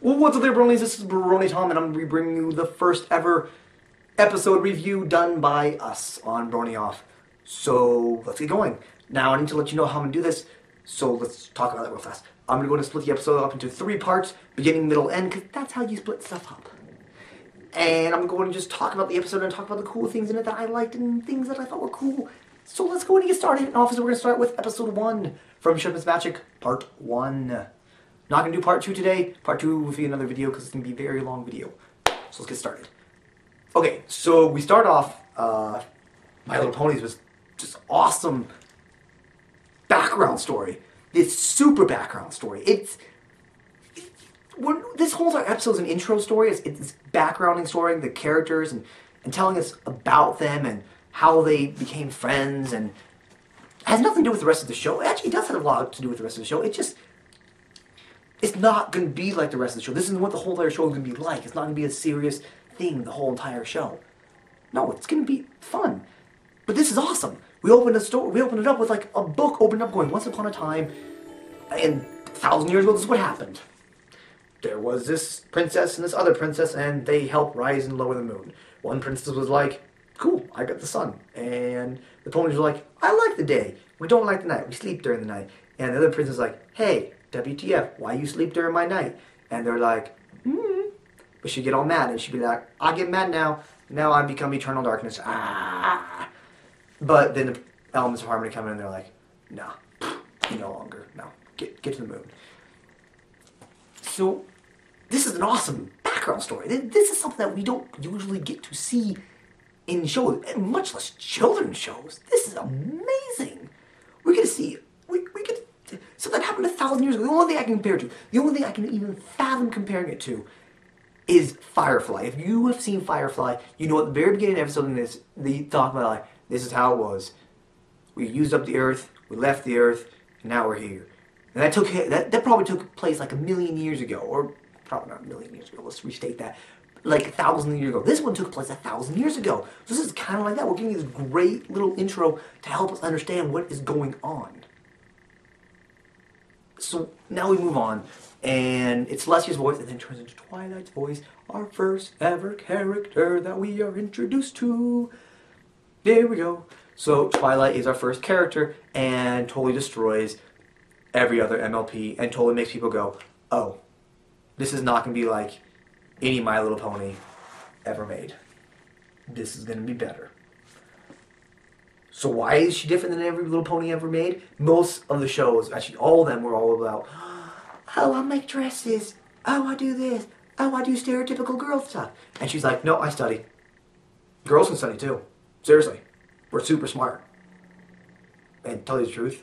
Well, what's up there, Bronies? This is Brony Tom, and I'm going to be bringing you the first ever episode review done by us on Brony Off. So, let's get going. Now, I need to let you know how I'm going to do this, so let's talk about that real fast. I'm going to split the episode up into 3 parts, beginning, middle, end, because that's how you split stuff up. And I'm going to just talk about the episode and talk about the cool things in it that I liked and things that I thought were cool. So let's go and get started. And obviously, we're going to start with episode 1 from Shipment's Magic, part 1. Not going to do part 2 today. Part 2 will be another video because it's going to be a very long video. So let's get started. Okay, so we start off, My Little Ponies was just awesome background story. This super background story. This whole episode is an intro story. It's backgrounding story, the characters, and telling us about them and how they became friends, and it has nothing to do with the rest of the show. It actually does have a lot to do with the rest of the show. It's not going to be like the rest of the show. This isn't what the whole entire show is going to be like. It's not going to be a serious thing the whole entire show. No, it's going to be fun. But this is awesome. We opened it up with like a book opened up going, once upon a time, and 1,000 years ago, this is what happened. There was this princess and this other princess, and they helped rise and lower the moon. One princess was like, cool, I got the sun. And the ponies were like, I like the day. We don't like the night. We sleep during the night. And the other princess was like, hey, WTF, why you sleep during my night? And they're like, But she'd get all mad, and she'd be like, I get mad now. Now I become eternal darkness. Ah. But then the elements of harmony come in, and they're like, nah, no longer. No, get to the moon. So, this is an awesome background story. This is something that we don't usually get to see in shows, and much less children's shows. This is amazing. We get to see, something that happened 1,000 years ago. The only thing I can compare it to, the only thing I can even fathom comparing it to, is Firefly. If you have seen Firefly, you know at the very beginning of the episode in this, they talk about like, this is how it was. We used up the Earth, we left the Earth, and now we're here. And that probably took place like 1,000,000 years ago, or probably not 1,000,000 years ago, let's restate that. Like 1,000 years ago. This one took place 1,000 years ago. So this is kind of like that. We're getting this great little intro to help us understand what is going on. So now we move on, and it's Celestia's voice, and then turns into Twilight's voice, our first ever character that we are introduced to. There we go. So Twilight is our first character, and totally destroys every other MLP, and totally makes people go, oh, this is not going to be like any My Little Pony ever made. This is going to be better. So why is she different than every Little Pony ever made? Most of the shows, actually all of them, were all about, oh, I make dresses. Oh, I do this. Oh, I do stereotypical girl stuff. And she's like, no, I study. Girls can study too. Seriously. We're super smart. And to tell you the truth,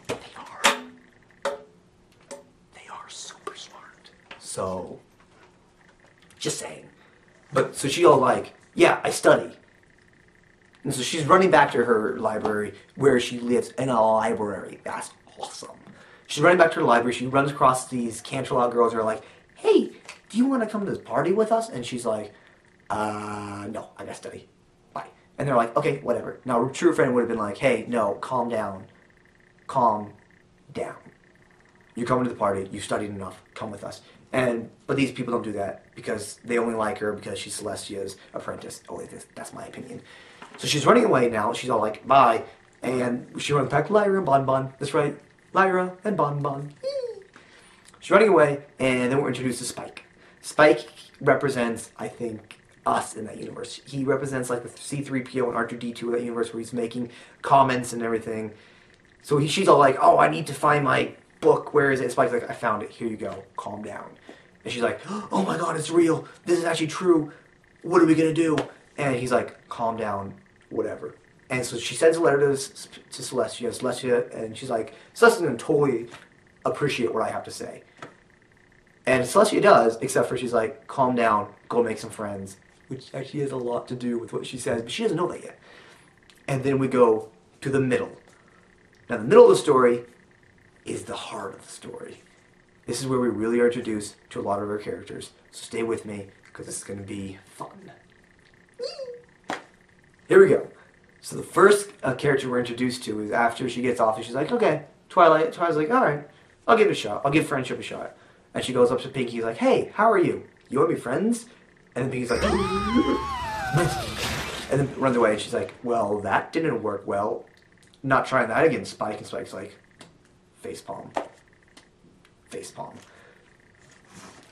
they are super smart. So, just saying. But, so she all like, yeah, I study. And so she's running back to her library where she lives in a library. That's awesome. She's running back to her library. She runs across these Cantrell girls who are like, hey, do you want to come to this party with us? And she's like, no, I gotta study. Bye. And they're like, okay, whatever. Now, a true friend would have been like, hey, no, calm down. Calm down. You're coming to the party. You studied enough. Come with us. But these people don't do that because they only like her because she's Celestia's apprentice. Oh, that's my opinion. So she's running away now. She's all like, bye. And she runs back to Lyra and Bon Bon. That's right. Lyra and Bon Bon. She's running away, and then we're introduced to Spike. Spike represents, I think, us in that universe. He represents like the C-3PO and R2-D2 of that universe where he's making comments and everything. So she's all like, oh, I need to find my book. Where is it? And Spike's like, I found it. Here you go. Calm down. And she's like, oh my god, it's real. This is actually true. What are we going to do? And he's like, calm down. Whatever. And so she sends a letter to Celestia, and she's like, Celestia's going to totally appreciate what I have to say. And Celestia does, except for she's like, calm down, go make some friends. Which actually has a lot to do with what she says, but she doesn't know that yet. And then we go to the middle. Now the middle of the story is the heart of the story. This is where we really are introduced to a lot of our characters. So stay with me, because this is going to be fun. Here we go. So the first character we're introduced to is after she gets off, and she's like, okay, Twilight's like, all right, I'll give it a shot. I'll give friendship a shot. And she goes up to Pinky, he's like, hey, how are you? You want to be friends? And then Pinky's like, and then runs away. And she's like, well, that didn't work well. Not trying that again, Spike. And Spike's like, facepalm. Facepalm.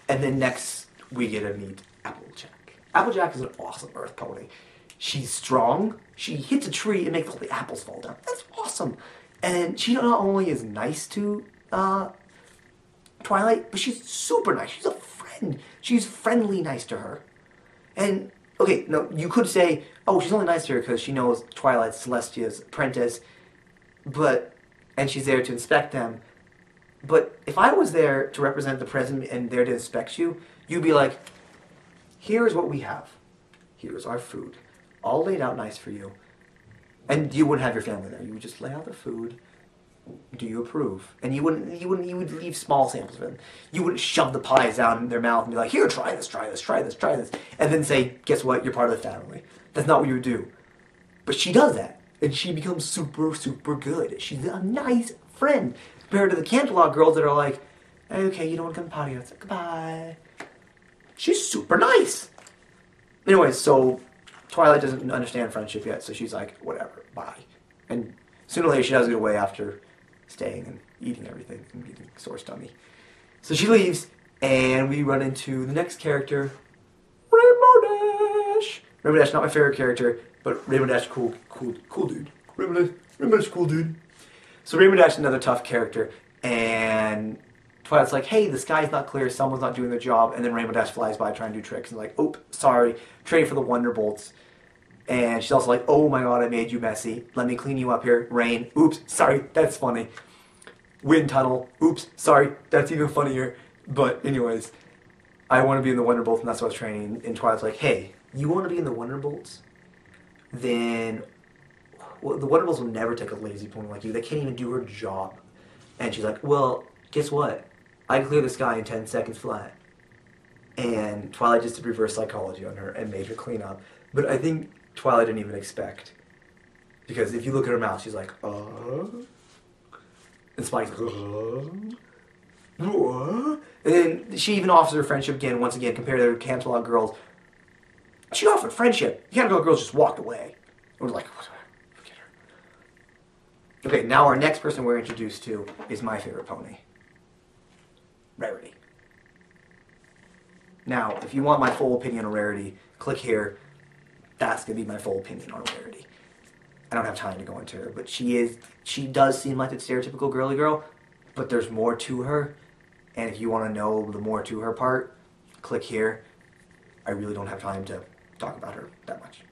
And then next, we get to meet Applejack. Applejack is an awesome Earth pony. She's strong. She hits a tree and makes all the apples fall down. That's awesome. And she not only is nice to Twilight, but she's super nice. She's a friend. She's friendly nice to her. And, okay, no, you could say, oh, she's only nice to her because she knows Twilight's Celestia's apprentice, and she's there to inspect them. But if I was there to represent the president and there to inspect you, you'd be like, here's what we have. Here's our food. All laid out nice for you. And you wouldn't have your family there. You would just lay out the food. Do you approve? And you would leave small samples for them. You wouldn't shove the pies down in their mouth and be like, here, try this, try this, try this, try this. And then say, guess what? You're part of the family. That's not what you would do. But she does that. And she becomes super, super good. She's a nice friend. Compared to the Canterlot girls that are like, okay, you don't want to come potty. It's like, goodbye. She's super nice. Anyway, so Twilight doesn't understand friendship yet, so she's like, whatever, bye. And sooner or later she does get away after staying and eating everything and getting sore stomach. So she leaves, and we run into the next character, Rainbow Dash. Rainbow Dash, not my favorite character, but Rainbow Dash, cool dude. Rainbow Dash, cool dude. So Rainbow Dash is another tough character, and Twilight's like, hey, the sky's not clear, someone's not doing their job, and then Rainbow Dash flies by trying to do tricks, and like, oh, sorry, training for the Wonderbolts. And she's also like, oh my god, I made you messy. Let me clean you up here. Rain. Oops, sorry, that's funny. Wind tunnel. Oops, sorry, that's even funnier. But anyways, I want to be in the Wonderbolts, and that's what I was training. And Twilight's like, hey, you want to be in the Wonderbolts? Then well, the Wonderbolts will never take a lazy pony like you. They can't even do her job. And she's like, well, guess what? I clear the sky in 10 seconds flat. And Twilight just did reverse psychology on her and made her clean up. But I think Twilight didn't even expect. Because if you look at her mouth, she's like, And Spike's like, And then she even offers her friendship again, once again, compared to the Canterlot girls. She offered friendship. The Canterlot girls just walked away. And we're like, forget her. Okay, now our next person we're introduced to is my favorite pony. Rarity. Now, if you want my full opinion on Rarity, click here. That's going to be my full opinion on Rarity. I don't have time to go into her, but she does seem like the stereotypical girly girl, but there's more to her, and if you want to know the more to her part, click here. I really don't have time to talk about her that much.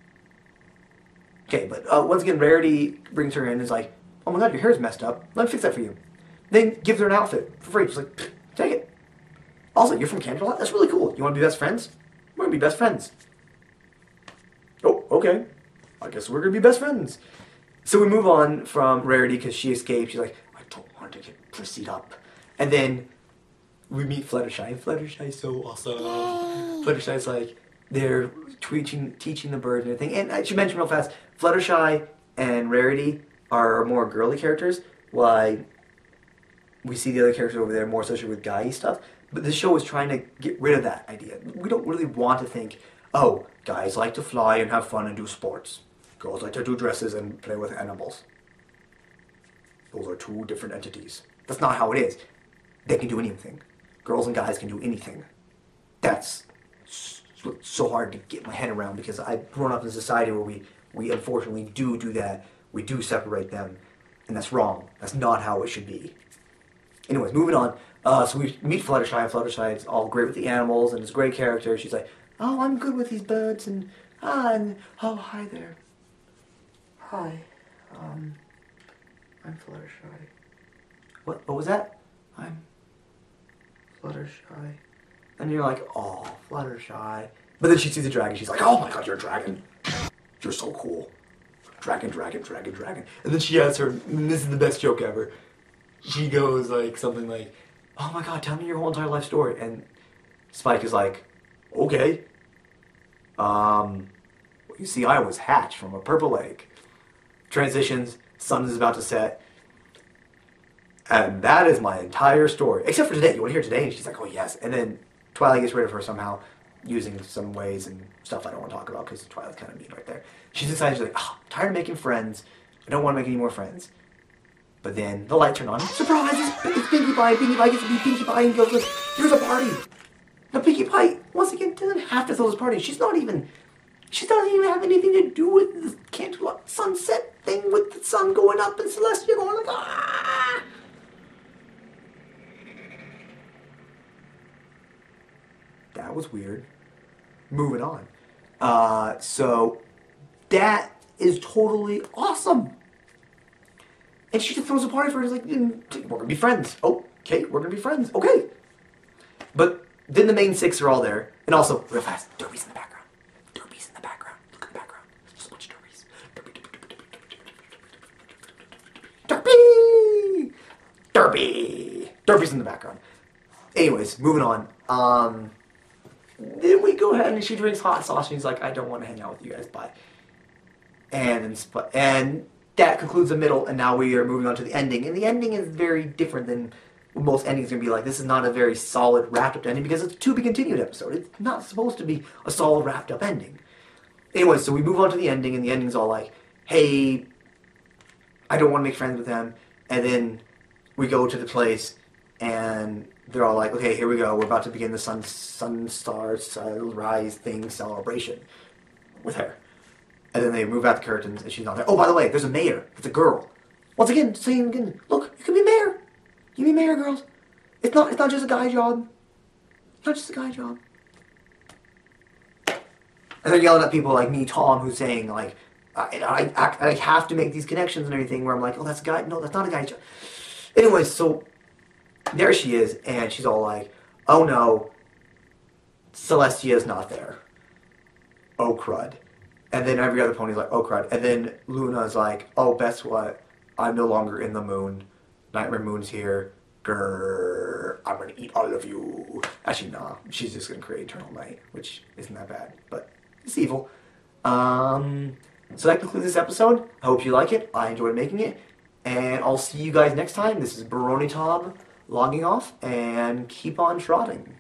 Okay, but once again, Rarity brings her in and is like, oh my god, your hair's messed up. Let me fix that for you. Then gives her an outfit for free. She's like, take it. Also, you're from Canterlot? That's really cool. You want to be best friends? We're going to be best friends. Oh, okay. I guess we're going to be best friends. So we move on from Rarity because she escaped. She's like, I don't want to get pussied up. And then we meet Fluttershy. And Fluttershy's so awesome. Fluttershy's like, they're teaching the birds and everything. And I should mention real fast, Fluttershy and Rarity are more girly characters, while we see the other characters over there more associated with guy stuff. But this show is trying to get rid of that idea. We don't really want to think, oh, guys like to fly and have fun and do sports. Girls like to do dresses and play with animals. Those are two different entities. That's not how it is. They can do anything. Girls and guys can do anything. That's so hard to get my head around because I've grown up in a society where we unfortunately do that. We do separate them. And that's wrong. That's not how it should be. Anyways, moving on. So we meet Fluttershy, and Fluttershy's all great with the animals, and is a great character. She's like, oh, I'm good with these birds, and oh, hi there. Hi, I'm Fluttershy. What was that? I'm Fluttershy. And you're like, oh, Fluttershy. But then she sees the dragon, she's like, oh my god, you're a dragon. You're so cool. Dragon. And then she has her, and this is the best joke ever. She goes like, something like, oh my god, tell me your whole entire life story. And Spike is like, okay. Well, you see, I was hatched from a purple egg. Transitions, sun is about to set. And that is my entire story. Except for today. You want to hear today? And she's like, oh, yes. And then Twilight gets rid of her somehow using some ways and stuff I don't want to talk about because Twilight's kind of mean right there. She's decided, she's like, oh, I'm tired of making friends. I don't want to make any more friends. But then the light turned on. Surprise! It's Pinkie Pie. Pinkie Pie gets to be Pinkie Pie and goes, here's a party. Now Pinkie Pie, once again, doesn't have to throw this party. She doesn't even have anything to do with the candle sunset thing with the sun going up and Celestia going like, ah! That was weird. Moving on. So that is totally awesome. And she just throws a party for her. She's like, we're going to be friends. Oh, okay, we're going to be friends. Okay. But then the main six are all there. And also, real fast, Derby's in the background. Derby's in the background. Look in the background. So much Derby's. Derby! Derby! Derby's in the background. Anyways, moving on. Then we go ahead and she drinks hot sauce and he's like, I don't want to hang out with you guys, bye. And that concludes the middle, and now we are moving on to the ending. And the ending is very different than what most endings are going to be like. This is not a very solid, wrapped-up ending because it's a to-be-continued episode. It's not supposed to be a solid, wrapped-up ending. Anyway, so we move on to the ending, and the ending's all like, hey, I don't want to make friends with them. And then we go to the place, and they're all like, okay, here we go. We're about to begin the sunrise thing celebration with her. And then they move out the curtains, and she's not there. Oh, by the way, there's a mayor. It's a girl. Once again, saying again, look, you can be mayor. You can be mayor, girls. It's not just a guy job. It's not just a guy job. And they're yelling at people like me, Tom, who's saying, like, I have to make these connections and everything, where I'm like, oh, that's a guy. No, that's not a guy job. Anyway, so there she is, and she's all like, oh, no, Celestia's not there. Oh, crud. And then every other pony's like, oh, crud. And then Luna's like, oh, guess what? I'm no longer in the moon. Nightmare Moon's here. Grrr. I'm going to eat all of you. Actually, nah. She's just going to create Eternal Night, which isn't that bad. But it's evil. So that concludes this episode. I hope you like it. I enjoyed making it. And I'll see you guys next time. This is Brony Tom logging off. And keep on trotting.